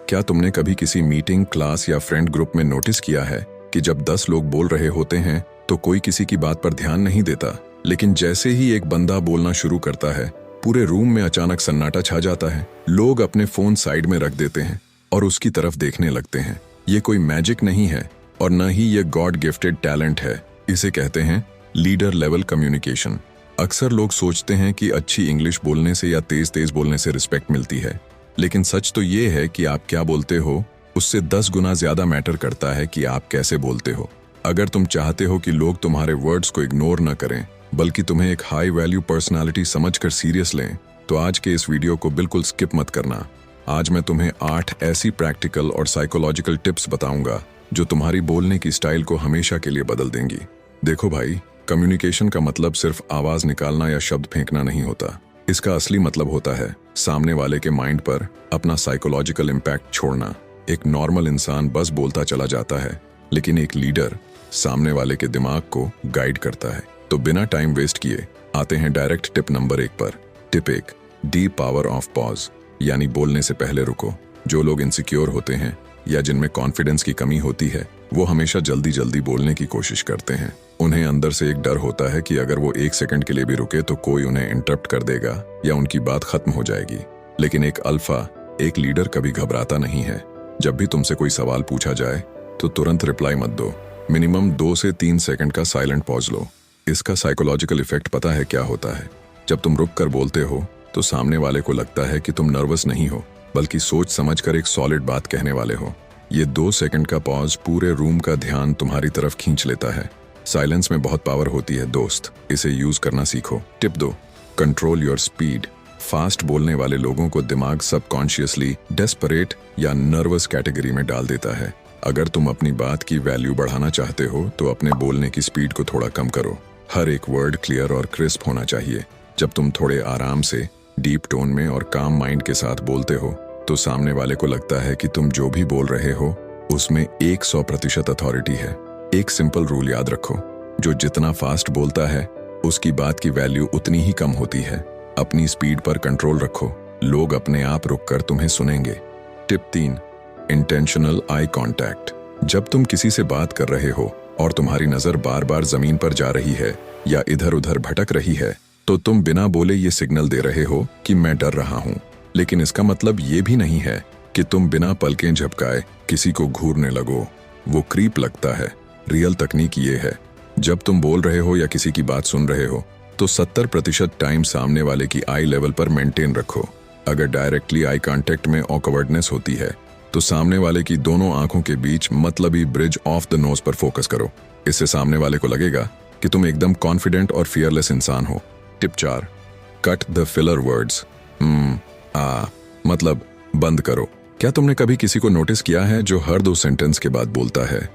क्या तुमने कभी किसी मीटिंग, क्लास या फ्रेंड ग्रुप में नोटिस किया है कि जब 10 लोग बोल रहे होते हैं तो कोई किसी की बात पर ध्यान नहीं देता, लेकिन जैसे ही एक बंदा बोलना शुरू करता है पूरे रूम में अचानक सन्नाटा छा जाता है। लोग अपने फोन साइड में रख देते हैं और उसकी तरफ देखने लगते हैं। ये कोई मैजिक नहीं है और न ही ये गॉड गिफ्टेड टैलेंट है। इसे कहते हैं लीडर लेवल कम्युनिकेशन। अक्सर लोग सोचते हैं कि अच्छी इंग्लिश बोलने से या तेज तेज बोलने से रिस्पेक्ट मिलती है, लेकिन सच तो ये है कि आप क्या बोलते हो उससे 10 गुना ज्यादा मैटर करता है कि आप कैसे बोलते हो। अगर तुम चाहते हो कि लोग तुम्हारे वर्ड्स को इग्नोर न करें बल्कि तुम्हें एक हाई वैल्यू पर्सनालिटी समझकर सीरियस लें, तो आज के इस वीडियो को बिल्कुल स्किप मत करना। आज मैं तुम्हें 8 ऐसी प्रैक्टिकल और साइकोलॉजिकल टिप्स बताऊंगा जो तुम्हारी बोलने की स्टाइल को हमेशा के लिए बदल देंगी। देखो भाई, कम्युनिकेशन का मतलब सिर्फ आवाज निकालना या शब्द फेंकना नहीं होता। इसका असली मतलब होता है सामने वाले के माइंड पर अपना साइकोलॉजिकल इम्पैक्ट छोड़ना। एक नॉर्मल इंसान बस बोलता चला जाता है, लेकिन एक लीडर सामने वाले के दिमाग को गाइड करता है। तो बिना टाइम वेस्ट किए आते हैं डायरेक्ट टिप नंबर 1 पर। Tip 1, deep power of pause, यानी बोलने से पहले रुको। जो लोग इनसिक्योर होते हैं या जिनमें कॉन्फिडेंस की कमी होती है वो हमेशा जल्दी जल्दी बोलने की कोशिश करते हैं। उन्हें अंदर से एक डर होता है कि अगर वो 1 सेकंड के लिए भी रुके तो कोई उन्हें इंटरप्ट कर देगा या उनकी बात खत्म हो जाएगी। लेकिन एक अल्फा, एक लीडर कभी घबराता नहीं है। जब भी तुमसे कोई सवाल पूछा जाए तो तुरंत रिप्लाई मत दो। मिनिमम 2 से 3 सेकंड का साइलेंट पॉज लो। इसका साइकोलॉजिकल इफेक्ट पता है क्या होता है? जब तुम रुक कर बोलते हो तो सामने वाले को लगता है कि तुम नर्वस नहीं हो बल्कि सोच समझकर एक सॉलिड बात कहने वाले हो। ये 2 सेकंड का पॉज पूरे रूम का ध्यान तुम्हारी तरफ खींच लेता है। साइलेंस में बहुत पावर होती है दोस्त, इसे यूज करना सीखो। Tip 2, control your speed. Fast बोलने वाले लोगों को दिमाग सबकॉन्शियसली डेस्परेट या नर्वस कैटेगरी में डाल देता है। अगर तुम अपनी बात की वैल्यू बढ़ाना चाहते हो तो अपने बोलने की स्पीड को थोड़ा कम करो। हर एक वर्ड क्लियर और क्रिस्प होना चाहिए। जब तुम थोड़े आराम से, डीप टोन में और काम माइंड के साथ बोलते हो तो सामने वाले को लगता है कि तुम जो भी बोल रहे हो उसमें 100% अथॉरिटी है। एक सिंपल रूल याद रखो, जो जितना फास्ट बोलता है उसकी बात की वैल्यू उतनी ही कम होती है। अपनी स्पीड पर कंट्रोल रखो, लोग अपने आप रुककर तुम्हें सुनेंगे। Tip 3, intentional eye contact. जब तुम किसी से बात कर रहे हो और तुम्हारी नजर बार बार जमीन पर जा रही है या इधर उधर भटक रही है तो तुम बिना बोले ये सिग्नल दे रहे हो कि मैं डर रहा हूं। लेकिन इसका मतलब ये भी नहीं है कि तुम बिना पलकें झपकाए किसी को घूरने लगो, वो क्रीप लगता है। रियल तकनीक ये है, जब तुम बोल रहे हो या किसी की बात सुन रहे हो तो 70% टाइम सामने वाले की आई लेवल पर मेंटेन रखो। अगर डायरेक्टली आई कांटेक्ट में ऑकवर्डनेस होती है तो सामने वाले की दोनों आंखों के बीच मतलबी ब्रिज ऑफ द नोज पर फोकस करो। इससे सामने वाले को लगेगा कि तुम एकदम कॉन्फिडेंट और फियरलेस इंसान हो। Tip 4, cut the filler words. मतलब बंद करो। क्या तुमने कभी किसी को नोटिस किया है जो हर 2 सेंटेंस के बाद बोलता है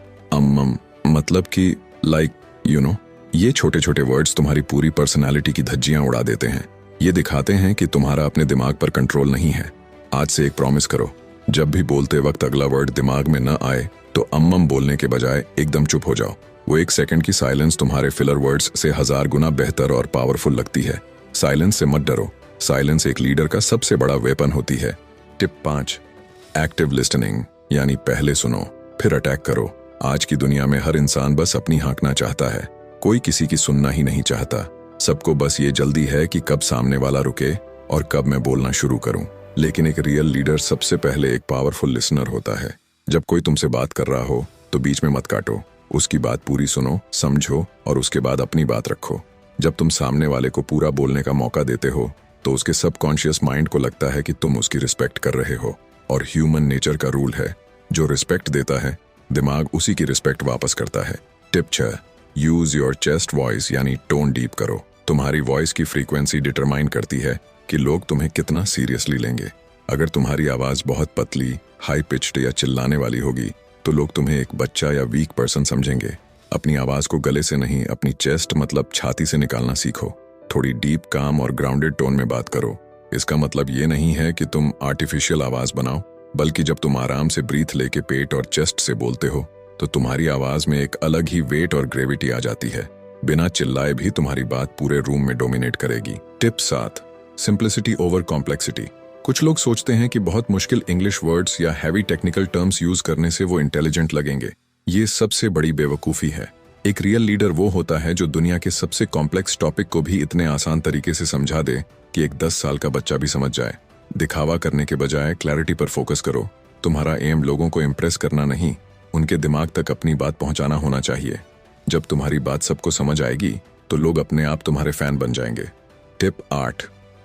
मतलब कि लाइक यू नो? ये छोटे छोटे वर्ड्स तुम्हारी पूरी पर्सनालिटी की धज्जियां उड़ा देते हैं। ये दिखाते हैं कि तुम्हारा अपने दिमाग पर कंट्रोल नहीं है। आज से एक प्रॉमिस करो, जब भी बोलते वक्त अगला वर्ड दिमाग में न आए तो बोलने के बजाय एकदम चुप हो जाओ। वो 1 सेकंड की साइलेंस तुम्हारे फिलर वर्ड्स से 1000 गुना बेहतर और पावरफुल लगती है। साइलेंस से मत डरो, साइलेंस एक लीडर का सबसे बड़ा वेपन होती है। टिप 5, एक्टिव लिसनिंग, यानी पहले सुनो फिर अटैक करो। आज की दुनिया में हर इंसान बस अपनी हाँकना चाहता है, कोई किसी की सुनना ही नहीं चाहता। सबको बस ये जल्दी है कि कब सामने वाला रुके और कब मैं बोलना शुरू करूं। लेकिन एक रियल लीडर सबसे पहले एक पावरफुल लिसनर होता है। जब कोई तुमसे बात कर रहा हो तो बीच में मत काटो, उसकी बात पूरी सुनो, समझो और उसके बाद अपनी बात रखो। जब तुम सामने वाले को पूरा बोलने का मौका देते हो तो उसके सबकॉन्शियस माइंड को लगता है कि तुम उसकी रिस्पेक्ट कर रहे हो। और ह्यूमन नेचर का रूल है, जो रिस्पेक्ट देता है दिमाग उसी की रिस्पेक्ट वापस करता है। Tip 6, use your chest voice, यानी टोन डीप करो। तुम्हारी वॉइस की फ्रीक्वेंसी डिटरमाइन करती है कि लोग तुम्हें कितना सीरियसली लेंगे। अगर तुम्हारी आवाज बहुत पतली, हाई पिच्ड या चिल्लाने वाली होगी तो लोग तुम्हें एक बच्चा या वीक पर्सन समझेंगे। अपनी आवाज को गले से नहीं, अपनी चेस्ट मतलब छाती से निकालना सीखो। थोड़ी डीप, काम और ग्राउंडेड टोन में बात करो। इसका मतलब ये नहीं है कि तुम आर्टिफिशियल आवाज बनाओ, बल्कि जब तुम आराम से ब्रीथ लेके पेट और चेस्ट से बोलते हो तो तुम्हारी आवाज में एक अलग ही वेट और ग्रेविटी आ जाती है। बिना चिल्लाए भी तुम्हारी बात पूरे रूम में डोमिनेट करेगी। Tip 7, simplicity over complexity. कुछ लोग सोचते हैं कि बहुत मुश्किल इंग्लिश वर्ड्स या हैवी टेक्निकल टर्म्स यूज करने से वो इंटेलिजेंट लगेंगे। ये सबसे बड़ी बेवकूफ़ी है। एक रियल लीडर वो होता है जो दुनिया के सबसे कॉम्प्लेक्स टॉपिक को भी इतने आसान तरीके से समझा दे कि एक 10 साल का बच्चा भी समझ जाए। दिखावा करने के बजाय क्लैरिटी पर फोकस करो। तुम्हारा एम लोगों को इम्प्रेस करना नहीं, उनके दिमाग तक अपनी बात पहुंचाना होना चाहिए। जब तुम्हारी बात सबको समझ आएगी तो लोग अपने आप तुम्हारे फैन बन जाएंगे। Tip 8,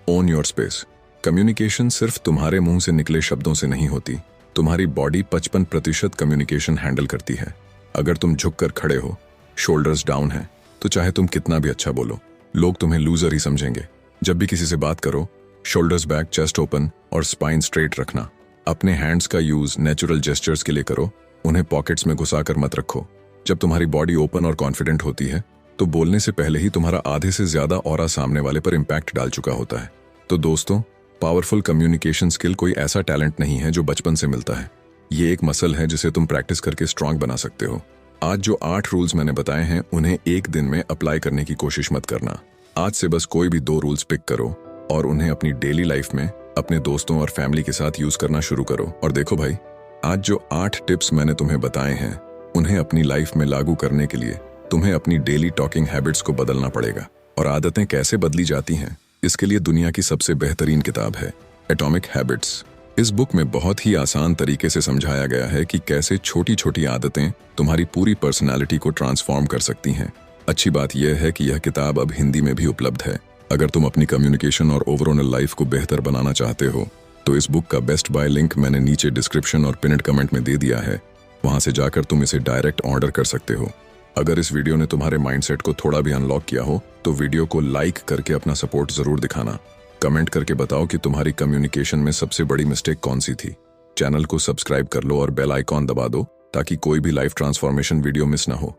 own your space. Communication सिर्फ तुम्हारे मुंह से निकले शब्दों से नहीं होती। तुम्हारी बॉडी 55% कम्युनिकेशन हैंडल करती है। अगर तुम झुककर खड़े हो, शोल्डर्स डाउन है, तो चाहे तुम कितना भी अच्छा बोलो, लोग तुम्हें लूजर ही समझेंगे। जब भी किसी से बात करो, शोल्डर्स बैक, चेस्ट ओपन और स्पाइन स्ट्रेट रखना। अपने हैंड्स का यूज नेचुरल जेस्चर्स के लिए करो, उन्हें पॉकेट्स में घुसाकर मत रखो। जब तुम्हारी बॉडी ओपन और कॉन्फिडेंट होती है तो बोलने से पहले ही तुम्हारा आधे से ज्यादा ऑरा सामने वाले पर इम्पैक्ट डाल चुका होता है। तो दोस्तों, पावरफुल कम्युनिकेशन स्किल कोई ऐसा टैलेंट नहीं है जो बचपन से मिलता है। ये एक मसल है जिसे तुम प्रैक्टिस करके स्ट्रांग बना सकते हो। आज जो 8 रूल्स मैंने बताए हैं उन्हें एक दिन में अप्लाई करने की कोशिश मत करना। आज से बस कोई भी 2 रूल्स पिक करो और उन्हें अपनी डेली लाइफ में अपने दोस्तों और फैमिली के साथ यूज करना शुरू करो। और देखो भाई, आज जो 8 टिप्स मैंने तुम्हें बताए हैं उन्हें अपनी लाइफ में लागू करने के लिए तुम्हें अपनी डेली टॉकिंग हैबिट्स को बदलना पड़ेगा। और आदतें कैसे बदली जाती हैं, इसके लिए दुनिया की सबसे बेहतरीन किताब है एटॉमिक हैबिट्स। इस बुक में बहुत ही आसान तरीके से समझाया गया है कि कैसे छोटी छोटी आदतें तुम्हारी पूरी पर्सनालिटी को ट्रांसफॉर्म कर सकती हैं। अच्छी बात यह है कि यह किताब अब हिंदी में भी उपलब्ध है। अगर तुम अपनी कम्युनिकेशन और ओवरऑल लाइफ को बेहतर बनाना चाहते हो तो इस बुक का बेस्ट बाय लिंक मैंने नीचे डिस्क्रिप्शन और पिनड कमेंट में दे दिया है। वहां से जाकर तुम इसे डायरेक्ट ऑर्डर कर सकते हो। अगर इस वीडियो ने तुम्हारे माइंडसेट को थोड़ा भी अनलॉक किया हो तो वीडियो को लाइक करके अपना सपोर्ट जरूर दिखाना। कमेंट करके बताओ कि तुम्हारी कम्युनिकेशन में सबसे बड़ी मिस्टेक कौन सी थी। चैनल को सब्सक्राइब कर लो और बेल आइकॉन दबा दो ताकि कोई भी लाइफ ट्रांसफॉर्मेशन वीडियो मिस ना हो।